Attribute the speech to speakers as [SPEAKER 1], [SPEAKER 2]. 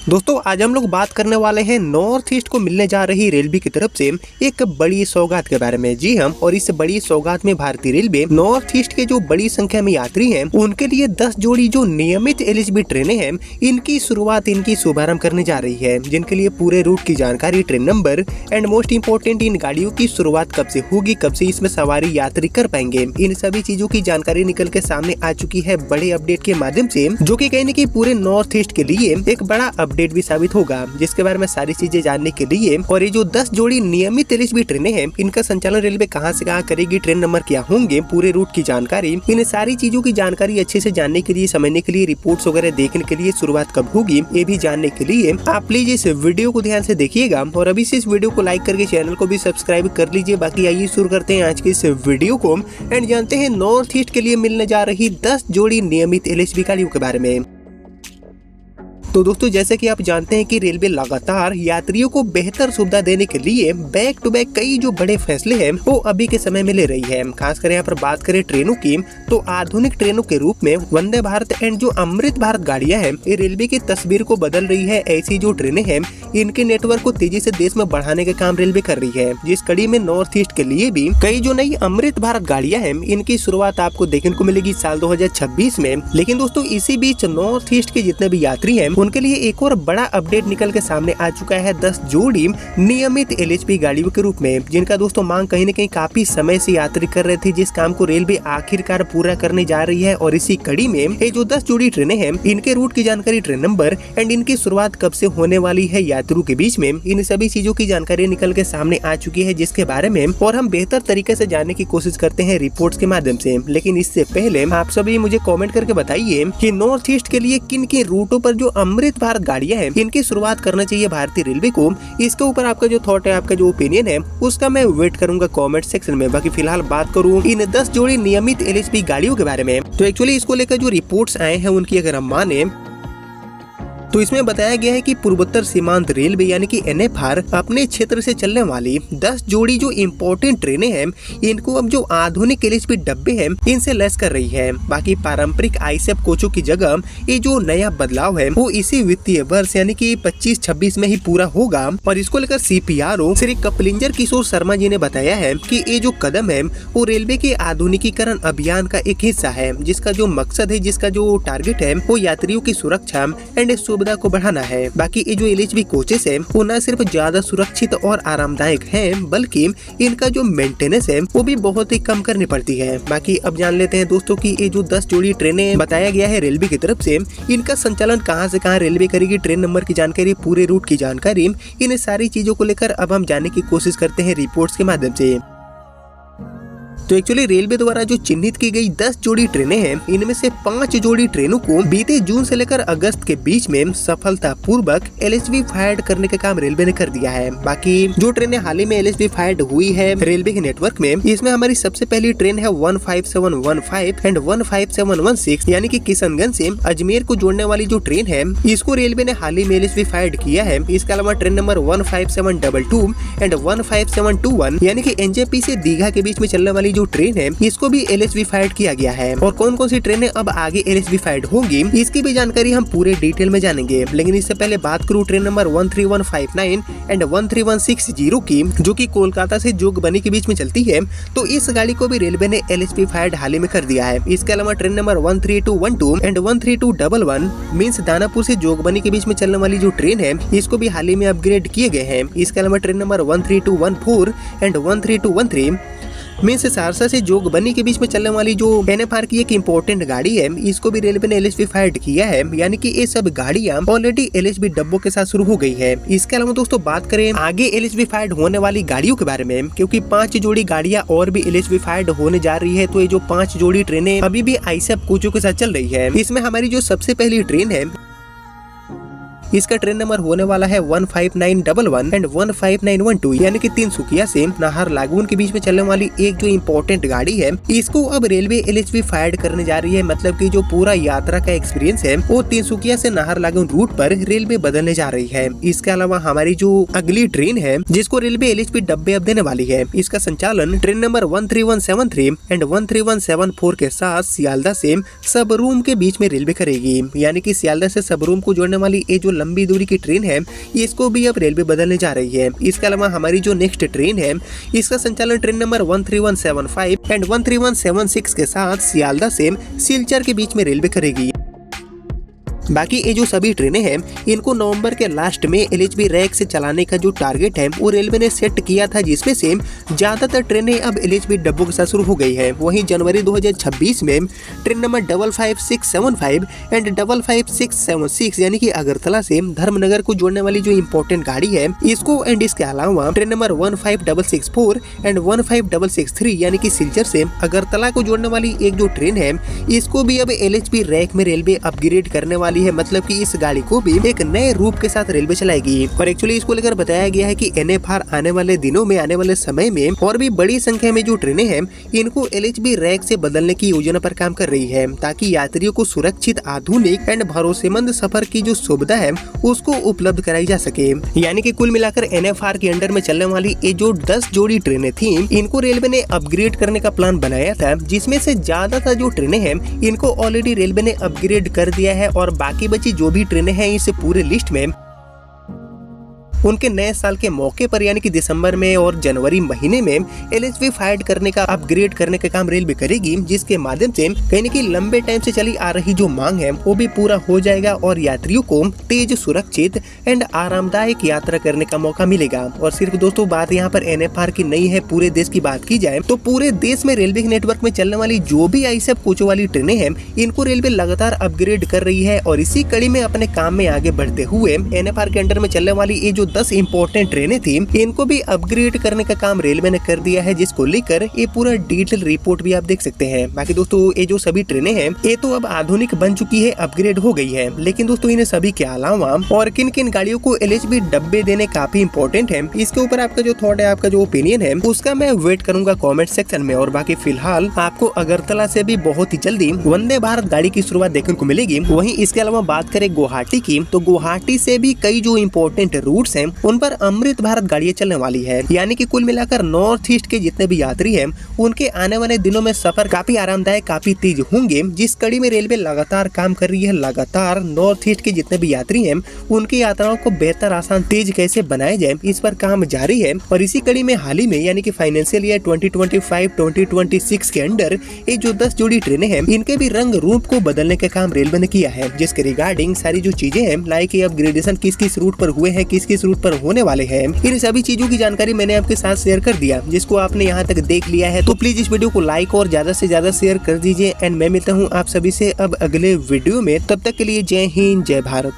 [SPEAKER 1] दोस्तों आज हम लोग बात करने वाले हैं नॉर्थ ईस्ट को मिलने जा रही रेलवे की तरफ से एक बड़ी सौगात के बारे में। जी हम और इस बड़ी सौगात में भारतीय रेलवे नॉर्थ ईस्ट के जो बड़ी संख्या में यात्री हैं उनके लिए 10 जोड़ी जो नियमित एलएचबी ट्रेनें हैं इनकी शुरुआत इनकी शुभारंभ करने जा रही है, जिनके लिए पूरे रूट की जानकारी, train number and most important in गाड़ियों की शुरुआत कब से होगी, कब से इसमें सवारी यात्री कर पाएंगे, इन सभी चीजों की जानकारी निकल के सामने आ चुकी है बड़े अपडेट के माध्यम से, जो कि कहीं न कहीं पूरे नॉर्थ ईस्ट के लिए एक बड़ा अपडेट भी साबित होगा, जिसके बारे में सारी चीजें जानने के लिए और ये जो 10 जोड़ी नियमित एलएचबी ट्रेनें हैं इनका संचालन रेलवे कहां से कहां करेगी, ट्रेन नंबर क्या होंगे, पूरे रूट की जानकारी, इन सारी चीजों की जानकारी अच्छे से जानने के लिए, समझने के लिए, रिपोर्ट्स वगैरह देखने के लिए, शुरुआत कब होगी ये भी जानने के लिए आप प्लीज इस वीडियो को ध्यान से देखिएगा और अभी से इस वीडियो को लाइक करके चैनल को भी सब्सक्राइब कर लीजिए। बाकी आइए शुरू करते हैं आज के इस वीडियो को एंड जानते हैं नॉर्थ ईस्ट के लिए मिलने जा रही 10 जोड़ी नियमित एलएचबी गाड़ियों के बारे में। तो दोस्तों जैसे कि आप जानते हैं कि रेलवे लगातार यात्रियों को बेहतर सुविधा देने के लिए बैक टू बैक कई जो बड़े फैसले हैं वो अभी के समय में ले रही है। खासकर यहाँ पर बात करें ट्रेनों की तो आधुनिक ट्रेनों के रूप में वंदे भारत एंड जो अमृत भारत गाड़ियां हैं ये रेलवे की तस्वीर को बदल रही है। ऐसी जो ट्रेनें हैं इनके नेटवर्क को तेजी से देश में बढ़ाने का काम रेलवे कर रही है, जिस कड़ी में नॉर्थ ईस्ट के लिए भी कई जो नई अमृत भारत गाड़ियां हैं इनकी शुरुआत आपको देखने को मिलेगी साल 2026 में। लेकिन दोस्तों इसी बीच नॉर्थ ईस्ट के जितने भी यात्री हैं उनके लिए एक और बड़ा अपडेट निकल के सामने आ चुका है 10 जोड़ी नियमित एलएचबी गाड़ियों के रूप में, जिनका दोस्तों मांग कहीं न कहीं काफी समय से यात्री कर रहे थे, जिस काम को रेलवे आखिरकार पूरा करने जा रही है। और इसी कड़ी में ये जो 10 जोड़ी ट्रेनें हैं इनके रूट की जानकारी, ट्रेन नंबर एंड इनकी शुरुआत कब से होने वाली है यात्रियों के बीच में, इन सभी चीजों की जानकारी निकल के सामने आ चुकी है, जिसके बारे में और हम बेहतर तरीके से जानने की कोशिश करते हैं रिपोर्ट्स के माध्यम से। लेकिन इससे पहले आप सभी मुझे कमेंट करके बताइए कि नॉर्थ ईस्ट के लिए किन किन रूटों पर जो अमृत भारत गाड़ियां हैं इनकी शुरुआत करना चाहिए भारतीय रेलवे को। इसके ऊपर आपका जो थॉट है, आपका जो ओपिनियन है उसका मैं वेट करूंगा कमेंट सेक्शन में। बाकी फिलहाल बात करूं इन 10 जोड़ी नियमित एलएचबी गाड़ियों के बारे में तो एक्चुअली इसको लेकर जो रिपोर्ट्स आए हैं उनकी अगर हम माने तो इसमें बताया गया है कि पूर्वोत्तर सीमांत रेलवे यानी कि एनएफआर अपने क्षेत्र से चलने वाली 10 जोड़ी जो इम्पोर्टेंट ट्रेनें हैं इनको अब जो आधुनिक एलएचबी डब्बे हैं इनसे लैस कर रही है। बाकी पारंपरिक आईसेफ कोचों की जगह ये जो नया बदलाव है वो इसी वित्तीय वर्ष यानी कि 25-26 में ही पूरा होगा। और इसको लेकर सीपीआरओ श्री कपलिंजर किशोर शर्मा जी ने बताया है कि ये जो कदम है वो रेलवे के आधुनिकीकरण अभियान का एक हिस्सा है, जिसका जो मकसद है, जिसका जो टारगेट है वो यात्रियों की सुरक्षा एंड सुविधा को बढ़ाना है। बाकी ये जो एलएचबी कोचेस है वो न सिर्फ ज्यादा सुरक्षित और आरामदायक हैं बल्कि इनका जो मेंटेनेंस है वो भी बहुत ही कम करनी पड़ती है। बाकी अब जान लेते हैं दोस्तों कि ये जो 10 जोड़ी ट्रेनें बताया गया है रेलवे की तरफ से इनका संचालन कहां से कहां रेलवे करेगी, ट्रेन नंबर की जानकारी, पूरे रूट की जानकारी, इन सारी चीजों को लेकर अब हम जानने की कोशिश करते हैं रिपोर्ट्स के माध्यम से। तो एक्चुअली रेलवे द्वारा जो चिन्हित की गई 10 जोड़ी ट्रेनें हैं इनमें से 5 जोड़ी ट्रेनों को बीते जून से लेकर अगस्त के बीच में सफलतापूर्वक एलएचबी फायर्ड करने का काम रेलवे ने कर दिया है। बाकी जो ट्रेनें हाल ही में एलएचबी फायर्ड हुई है रेलवे के नेटवर्क में, इसमें हमारी सबसे पहली ट्रेन है 15715 एंड 15716 यानी कि किशनगंज से अजमेर को जोड़ने वाली जो ट्रेन है इसको रेलवे ने हाल ही में एलएचबी फायर्ड किया है। इसके अलावा ट्रेन नंबर 15722 एंड 15721 यानी कि एनजेपी से दीघा के बीच में चलने वाली जो ट्रेन है इसको भी एलएचबी फायर्ड किया गया है। और कौन कौन सी ट्रेनें अब आगे एलएचबी फायर्ड होंगी इसकी भी जानकारी हम पूरे डिटेल में जानेंगे। लेकिन इससे पहले बात करूं ट्रेन नंबर 13159 एंड 13160 की, जो कि कोलकाता से जोगबनी के बीच में चलती है, तो इस गाड़ी को भी रेलवे ने एलएचबी फायर्ड हाल ही में कर दिया है। इसके अलावा train number 13212 and 13211 means Danapur से जोगबनी के बीच में चलने वाली जो ट्रेन है इसको भी हाल ही में अपग्रेड किए गए हैं। इसके अलावा train number 13214 and 13213 means Saharsa से जोगबनी के बीच में चलने वाली जो एनएफआर की एक इम्पोर्टेंट गाड़ी है इसको भी रेलवे ने एलएचबी फायर्ड किया है, यानी कि ये सब गाड़ियां ऑलरेडी एलएचबी डब्बों के साथ शुरू हो गई है। इसके अलावा दोस्तों बात करें आगे एलएचबी फायर्ड होने वाली गाड़ियों के बारे में, क्योंकि 5 जोड़ी गाड़ियां और भी एलएचबी फायर्ड होने जा रही है। तो ये जो 5 जोड़ी ट्रेनें अभी भी आईसेफ कोचों के साथ चल रही है, इसमें हमारी जो सबसे पहली ट्रेन है इसका ट्रेन नंबर होने वाला है 15911 एंड 15912 यानी कि तिनसुकिया से नाहरलागुन के बीच में चलने वाली एक जो इम्पोर्टेंट गाड़ी है इसको अब रेलवे एलएचबी फायर्ड करने जा रही है। मतलब कि जो पूरा यात्रा का एक्सपीरियंस है वो तिनसुकिया से नाहरलागुन रूट पर रेलवे बदलने जा रही है। इसके अलावा हमारी जो अगली ट्रेन है जिसको रेलवे एलएचबी डब्बे अब देने वाली है, इसका संचालन ट्रेन नंबर 13173 एंड 13174 के साथ सियालदा से सबरूम के बीच में रेलवे करेगी। यानी कि सियालदा से सबरूम को जोड़ने वाली ये जो लंबी दूरी की ट्रेन है इसको भी अब रेलवे बदलने जा रही है। इसके अलावा हमारी जो नेक्स्ट ट्रेन है इसका संचालन ट्रेन नंबर 13175 एंड 13176 के साथ सियालदा से सिलचर के बीच में रेलवे करेगी। बाकी ये जो सभी ट्रेनें हैं इनको नवंबर के लास्ट में एलएचबी रैक से चलाने का जो टारगेट है वो रेलवे ने सेट किया था, जिसमें से ज्यादातर ट्रेनें अब एलएचबी डब्बों के साथ शुरू हो गई है। वहीं जनवरी 2026 में ट्रेन नंबर 55675 एंड 55676 यानी कि अगरतला से धर्मनगर को जोड़ने वाली जो इम्पोर्टेंट गाड़ी है इसको एंड इसके अलावा ट्रेन नंबर 15664 एंड 15663 यानी कि सिलचर से अगरतला को जोड़ने वाली एक जो ट्रेन है इसको भी अब एलएचबी रैक में रेलवे अपग्रेड करने वाली है। मतलब कि इस गाड़ी को भी एक नए रूप के साथ रेलवे चलाएगी। और एक्चुअली इसको लेकर बताया गया है कि एनएफआर आने वाले दिनों में, आने वाले समय में और भी बड़ी संख्या में जो ट्रेनें हैं इनको एलएचबी रैक से बदलने की योजना पर काम कर रही है, ताकि यात्रियों को सुरक्षित, आधुनिक एंड भरोसेमंद सफर की जो सुविधा है उसको उपलब्ध कराई जा सके। यानी कि कुल मिलाकर एनएफआर के अंडर में चलने वाली ये जो 10 जोड़ी ट्रेनें थी इनको रेलवे ने अपग्रेड करने का प्लान बनाया था, जिसमें से ज्यादातर जो ट्रेनें हैं इनको ऑलरेडी रेलवे ने अपग्रेड कर दिया है और बाकी बची जो भी ट्रेनें हैं इस पूरे लिस्ट में उनके नए साल के मौके पर यानी कि दिसंबर में और जनवरी महीने में एलएचबी फाइड करने का, अपग्रेड करने का काम रेलवे करेगी, जिसके माध्यम से कहीं न कहीं लंबे टाइम से चली आ रही जो मांग है वो भी पूरा हो जाएगा और यात्रियों को तेज, सुरक्षित एंड आरामदायक यात्रा करने का मौका मिलेगा। और सिर्फ दोस्तों बात यहाँ पर एनएफआर की नहीं है, पूरे देश की बात की जाए तो पूरे देश में रेलवे के नेटवर्क में चलने वाली जो भी आईएसएफ कोचों वाली ट्रेनें हैं इनको रेलवे लगातार अपग्रेड कर रही है और इसी कड़ी में अपने काम में आगे बढ़ते हुए एनएफआर के अंडर में चलने वाली ये जो 10 इंपॉर्टेंट ट्रेनें थी इनको भी अपग्रेड करने का काम रेलवे ने कर दिया है, जिसको लेकर ये पूरा डिटेल रिपोर्ट भी आप देख सकते हैं। बाकी दोस्तों ये जो सभी ट्रेनें हैं ये तो अब आधुनिक बन चुकी है, अपग्रेड हो गई है, लेकिन दोस्तों इन्हें सभी के अलावा और किन किन गाड़ियों को एलएचबी डब्बे देने काफी इंपॉर्टेंट है, इसके ऊपर आपका जो थॉट है, आपका जो ओपिनियन है उसका मैं वेट करूंगा कॉमेंट सेक्शन में। और बाकी फिलहाल आपको अगरतला से भी बहुत ही जल्दी वंदे भारत गाड़ी की शुरुआत देखने को मिलेगी। वहीं इसके अलावा बात करें गुवाहाटी की तो गुवाहाटी से भी कई जो इम्पोर्टेंट रूट्स हैं उन पर अमृत भारत गाड़ियां चलने वाली है। यानी कि कुल मिलाकर नॉर्थ ईस्ट के जितने भी यात्री हैं उनके आने वाले दिनों में सफर काफी आरामदायक, काफी तेज होंगे, जिस कड़ी में रेलवे लगातार काम कर रही है। लगातार नॉर्थ ईस्ट के जितने भी यात्री हैं उनकी यात्राओं को बेहतर, आसान, तेज कैसे बनाया जाए इस पर काम जारी है। और इसी कड़ी में हाल ही में यानी कि फाइनेंशियल ईयर 2025-2026 के अंडर ये जो 10 जोड़ी ट्रेनें हैं इनके भी रंग रूप को बदलने का काम रेलवे ने किया है, जिसके रिगार्डिंग सारी जो चीजें हैं लाइक अपग्रेडेशन किस किस रूट पर हुए हैं, किस किस रूट पर होने वाले हैं, इन सभी चीजों की जानकारी मैंने आपके साथ शेयर कर दिया। जिसको आपने यहाँ तक देख लिया है तो प्लीज इस वीडियो को लाइक और ज्यादा से ज्यादा शेयर कर दीजिए। एंड मैं मिलता हूँ आप सभी से अब अगले वीडियो में, तब तक के लिए जय हिंद, जय भारत।